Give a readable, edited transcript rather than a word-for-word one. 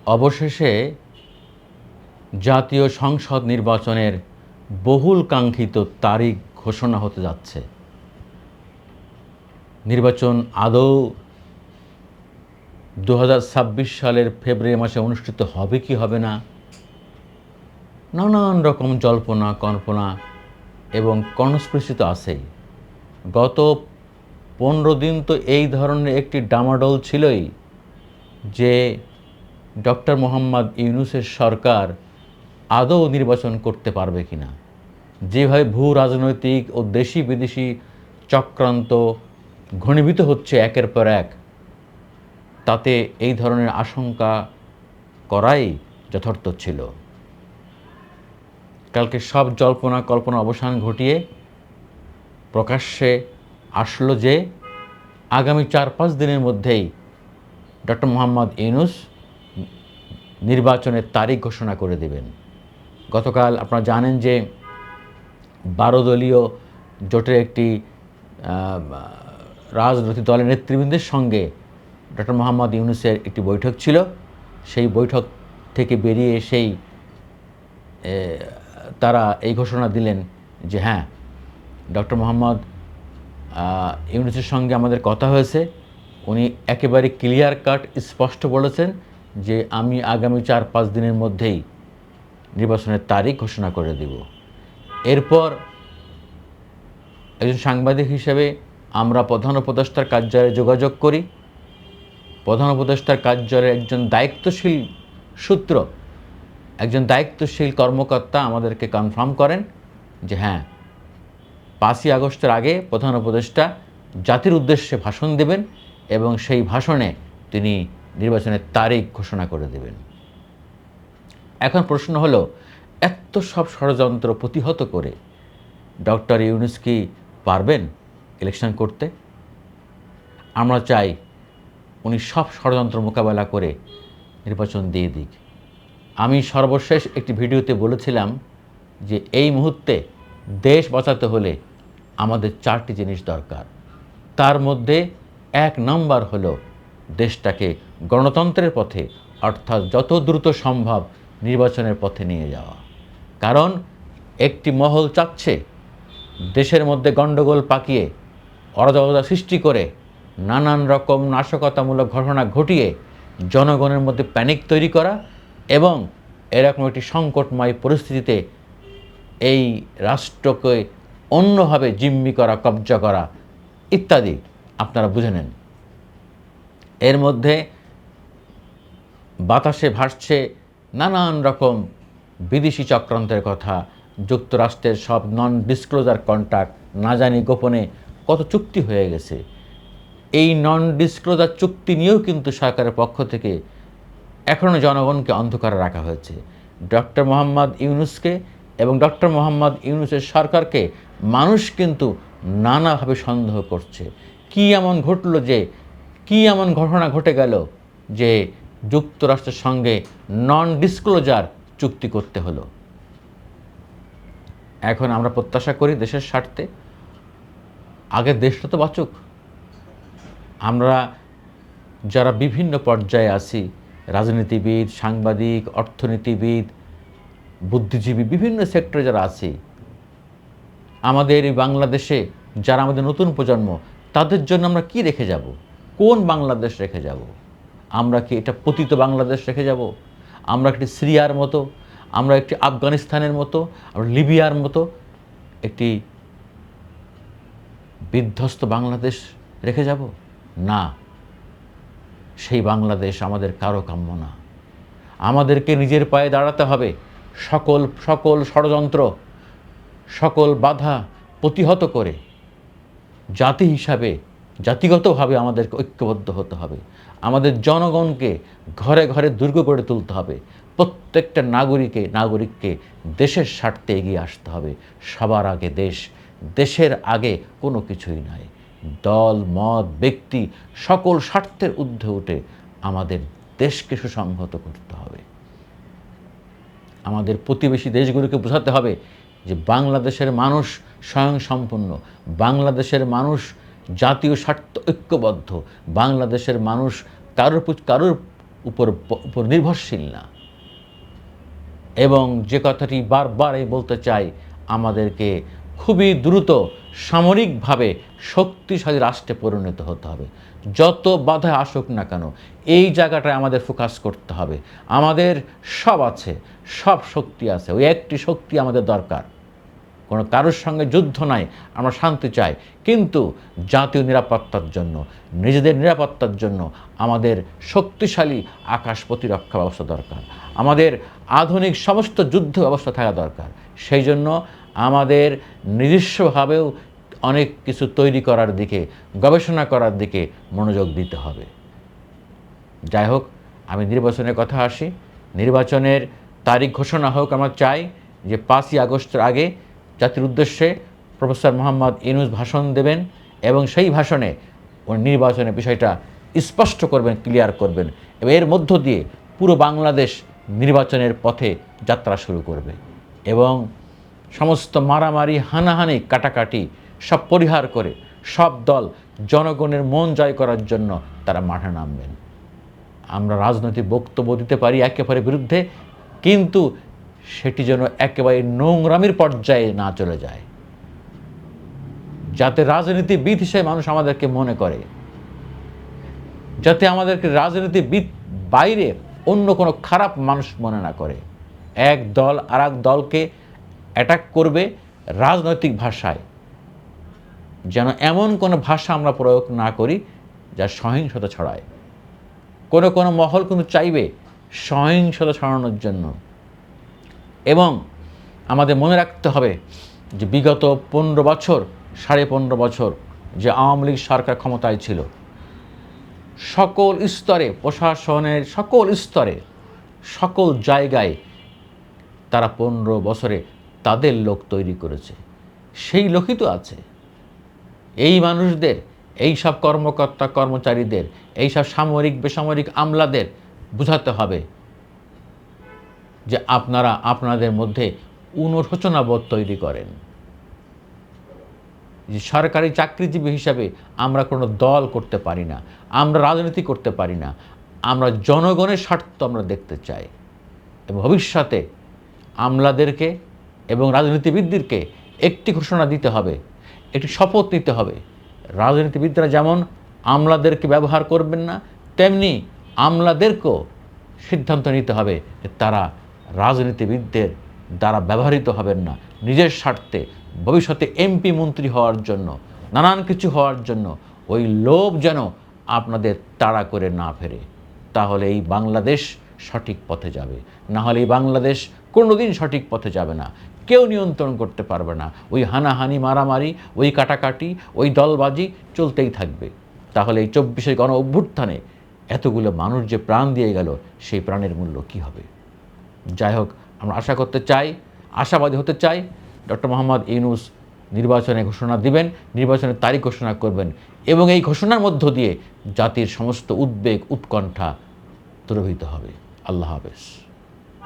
অবশেষে জাতীয় সংসদ নির্বাচনের বহুল কাঙ্ক্ষিত তারিখ ঘোষণা হতে যাচ্ছে। নির্বাচন আদৌ 2026 সালের ফেব্রুয়ারি মাসে অনুষ্ঠিত হবে কি হবে না, নানান রকম জল্পনা কল্পনা এবং কনস্পিরেসি তো আছেই। গত 15 দিন তো এই ধরনের একটি ডামাডোল ছিলই যে ডক্টর মোহাম্মদ ইউনূসের সরকার আদৌ নির্বাচন করতে পারবে কিনা। যেভাবে ভূ রাজনৈতিক ও দেশি বিদেশি চক্রান্ত ঘনীভূত হচ্ছে একের পর এক, তাতে এই ধরনের আশঙ্কা করাই যথার্থ ছিল। কালকে সব জল্পনা কল্পনা অবসান ঘটিয়ে প্রকাশ্যে আসলো যে আগামী 4-5 দিনের মধ্যেই ডক্টর মোহাম্মদ ইউনূস নির্বাচনের তারিখ ঘোষণা করে দেবেন। গতকাল আপনারা জানেন যে 12 দলীয় জোটের একটি রাজনৈতিক দলের নেতৃবৃন্দের সঙ্গে ডক্টর মোহাম্মদ ইউনূসের একটি বৈঠক ছিল। সেই বৈঠক থেকে বেরিয়ে এসেই তারা এই ঘোষণা দিলেন যে হ্যাঁ, ডক্টর মোহাম্মদ ইউনূসের সঙ্গে আমাদের কথা হয়েছে। উনি একেবারে ক্লিয়ার কাট স্পষ্ট বলেছেন যে আমি আগামী 4-5 দিনের মধ্যেই নির্বাচনের তারিখ ঘোষণা করে দেব। এরপর একজন সাংবাদিক হিসেবে আমরা প্রধান উপদেষ্টার কার্যালয়ে যোগাযোগ করি। প্রধান উপদেষ্টার কার্যালয়ের একজন দায়িত্বশীল সূত্র, একজন দায়িত্বশীল কর্মকর্তা আমাদেরকে কনফার্ম করেন যে হ্যাঁ, 5ই আগস্টের আগে প্রধান উপদেষ্টা জাতির উদ্দেশ্যে ভাষণ দেবেন এবং সেই ভাষণে তিনি নির্বাচনের তারিখ ঘোষণা করে দেবেন। এখন প্রশ্ন হলো, এত সব ষড়যন্ত্র প্রতিহত করে ডক্টর ইউনূস কি পারবেন ইলেকশন করতে? আমরা চাই উনি সব ষড়যন্ত্র মোকাবেলা করে নির্বাচন দিয়ে দিক। আমি সর্বশেষ একটি ভিডিওতে বলেছিলাম যে এই মুহূর্তে দেশ বাঁচাতে হলে আমাদের 4টি জিনিস দরকার। তার মধ্যে 1 নম্বর হলো দেশটাকে গণতন্ত্রের পথে, অর্থাৎ যত দ্রুত সম্ভব নির্বাচনের পথে নিয়ে যাওয়া। কারণ একটি মহল চাচ্ছে দেশের মধ্যে গণ্ডগোল পাকিয়ে, অরাজকতা সৃষ্টি করে, নানান রকম নাশকতামূলক ঘটনা ঘটিয়ে জনগণের মধ্যে প্যানিক তৈরি করা এবং এরকম একটি সংকটময় পরিস্থিতিতে এই রাষ্ট্রকে অন্যভাবে জিম্মি করা, কবজা করা ইত্যাদি আপনারা বুঝে নেন। এর মধ্যে বাতাসে ভাসছে নানান রকম বিদেশি চক্রান্তের কথা। যুক্তরাষ্ট্রের সব নন ডিসক্লোজার কন্ট্রাক্ট, না জানি গোপনে কত চুক্তি হয়ে গেছে। এই নন ডিসক্লোজার চুক্তি নিয়েও কিন্তু সরকারের পক্ষ থেকে এখনও জনগণকে অন্ধকারে রাখা হয়েছে। ডক্টর মোহাম্মদ ইউনূসকে এবং ডক্টর মোহাম্মদ ইউনূসের সরকারকে মানুষ কিন্তু নানাভাবে সন্দেহ করছে। কি এমন ঘটল, যে কি এমন ঘটনা ঘটে গেল যে যুক্তরাষ্ট্রের সঙ্গে নন ডিসক্লোজার চুক্তি করতে হলো? এখন আমরা প্রত্যাশা করি দেশের স্বার্থে আগে দেশটা তো বাঁচুক। আমরা যারা বিভিন্ন পর্যায়ে আছি, রাজনীতিবিদ, সাংবাদিক, অর্থনীতিবিদ, বুদ্ধিজীবী, বিভিন্ন সেক্টরে যারা আছি, আমাদের এই বাংলাদেশে যারা আমাদের নতুন প্রজন্ম, তাদের জন্য আমরা কি রেখে যাব? কোন বাংলাদেশ রেখে যাব? আমরা কি এটা পতিত বাংলাদেশ রেখে যাব? আমরা একটি সিরিয়ার মতো, আমরা একটি আফগানিস্তানের মতো, আমরা লিবিয়ার মতো একটি বিধ্বস্ত বাংলাদেশ রেখে যাব? না, সেই বাংলাদেশ আমাদের কারো কাম্য না। আমাদেরকে নিজের পায়ে দাঁড়াতে হবে। সকল ষড়যন্ত্র, সকল বাধা প্রতিহত করে জাতি হিসাবে, জাতিগতভাবে আমাদেরকে ঐক্যবদ্ধ হতে হবে। আমাদের জনগণকে ঘরে ঘরে দুর্গ গড়ে তুলতে হবে। প্রত্যেকটা নাগরিককে দেশের স্বার্থে এগিয়ে আসতে হবে। সবার আগে দেশ, দেশের আগে কোনো কিছুই নয়। দল, মত, ব্যক্তি সকল স্বার্থের ঊর্ধ্বে উঠে আমাদের দেশকে সুসংহত করতে হবে। আমাদের প্রতিবেশী দেশগুলোকে বোঝাতে হবে যে বাংলাদেশের মানুষ স্বয়ংসম্পূর্ণ, বাংলাদেশের মানুষ জাতীয় স্বার্থ ঐক্যবদ্ধ, বাংলাদেশের মানুষ কারোর উপর নির্ভরশীল না। এবং যে কথাটি বারবার আমি বলতে চাই, আমাদেরকে খুবই দ্রুত সামরিকভাবে শক্তিশালী রাষ্ট্রে পরিণত হতে হবে। যত বাধা আসুক না কেন, এই জায়গাটায় আমাদের ফোকাস করতে হবে। আমাদের সব আছে, সব শক্তি আছে, ওই একটি শক্তি আমাদের দরকার। কোনো কারোর সঙ্গে যুদ্ধ নাই, আমরা শান্তি চাই, কিন্তু জাতীয় নিরাপত্তার জন্য, নিজেদের নিরাপত্তার জন্য আমাদের শক্তিশালী আকাশ প্রতিরক্ষা ব্যবস্থা দরকার। আমাদের আধুনিক সমস্ত যুদ্ধ ব্যবস্থা থাকা দরকার। সেই জন্য আমাদের নিজস্বভাবেও অনেক কিছু তৈরি করার দিকে, গবেষণা করার দিকে মনোযোগ দিতে হবে। যাই হোক, আমি নির্বাচনের কথা আসি। নির্বাচনের তারিখ ঘোষণা হোক। আমরা চাই যে 5ই আগস্টের আগে জাতির উদ্দেশ্যে প্রফেসর মোহাম্মদ ইউনূস ভাষণ দেবেন এবং সেই ভাষণে নির্বাচনের বিষয়টা স্পষ্ট করবেন, ক্লিয়ার করবেন, এবং এর মধ্য দিয়ে পুরো বাংলাদেশ নির্বাচনের পথে যাত্রা শুরু করবে এবং সমস্ত মারামারি, হানাহানি, কাটাকাটি সব পরিহার করে সব দল জনগণের মন জয় করার জন্য তারা মাঠে নামবেন। আমরা রাজনৈতিক বক্তব্য দিতে পারি একেবারে বিরুদ্ধে, কিন্তু সেটি যেন একেবারে নোংরামির পর্যায়ে না চলে যায়, যাতে রাজনীতিবিদ হিসেবে মানুষ আমাদেরকে মনে করে, যাতে আমাদেরকে রাজনীতিবিদ বাইরে অন্য কোনো খারাপ মানুষ মনে না করে। এক দল আর এক দলকে অ্যাটাক করবে রাজনৈতিক ভাষায়, যেন এমন কোনো ভাষা আমরা প্রয়োগ না করি যা সহিংসতা ছড়ায়। কোনো মহল কিন্তু চাইবে সহিংসতা ছড়ানোর জন্য। এবং আমাদের মনে রাখতে হবে যে বিগত 15 বছর, 15.5 বছর যে আওয়ামী লীগ সরকার ক্ষমতায় ছিল, সকল স্তরে, প্রশাসনের সকল স্তরে, সকল জায়গায় তারা 15 বছরে তাদের লোক তৈরি করেছে। সেই লোকই তো আছে। এই মানুষদের, এই সব কর্মকর্তা কর্মচারীদের, এই সব সামরিক বেসামরিক আমলাদের বুঝাতে হবে যে আপনারা আপনাদের মধ্যে অনুশোচনাবোধ তৈরি করেন। যে সরকারি চাকরিজীবী হিসাবে আমরা কোনো দল করতে পারি না, আমরা রাজনীতি করতে পারি না, আমরা জনগণের স্বার্থ আমরা দেখতে চাই। এবং ভবিষ্যতে আমলাদেরকে এবং রাজনীতিবিদদেরকে একটি ঘোষণা দিতে হবে, একটি শপথ নিতে হবে। রাজনীতিবিদরা যেমন আমলাদেরকে ব্যবহার করবেন না, তেমনি আমলাদেরকেও সিদ্ধান্ত নিতে হবে যে তারা রাজনীতিবিদদের দ্বারা ব্যবহৃত হবেন না নিজের স্বার্থে, ভবিষ্যতে এমপি মন্ত্রী হওয়ার জন্য, নানান কিছু হওয়ার জন্য। ওই লোভ যেন আপনাদের তাড়া করে না ফেরে। তাহলে এই বাংলাদেশ সঠিক পথে যাবে, না হলে এই বাংলাদেশ কোনোদিন সঠিক পথে যাবে না। কেউ নিয়ন্ত্রণ করতে পারবে না। ওই হানাহানি, মারামারি, ওই কাটাকাটি, ওই দলবাজি চলতেই থাকবে। তাহলে এই 24-এর গণ অভ্যুত্থানে এতগুলো মানুষ যে প্রাণ দিয়ে গেল, সেই প্রাণের মূল্য কী হবে? যাই হোক, আমরা আশা করতে চাই, আশাবাদী হতে চাই, ডক্টর মোহাম্মদ ইউনূস নির্বাচনে ঘোষণা দিবেন, নির্বাচনের তারিখ ঘোষণা করবেন, এবং এই ঘোষণার মধ্য দিয়ে জাতির সমস্ত উদ্বেগ, উৎকণ্ঠা দূরীভূত হবে। আল্লাহ হাফেজ।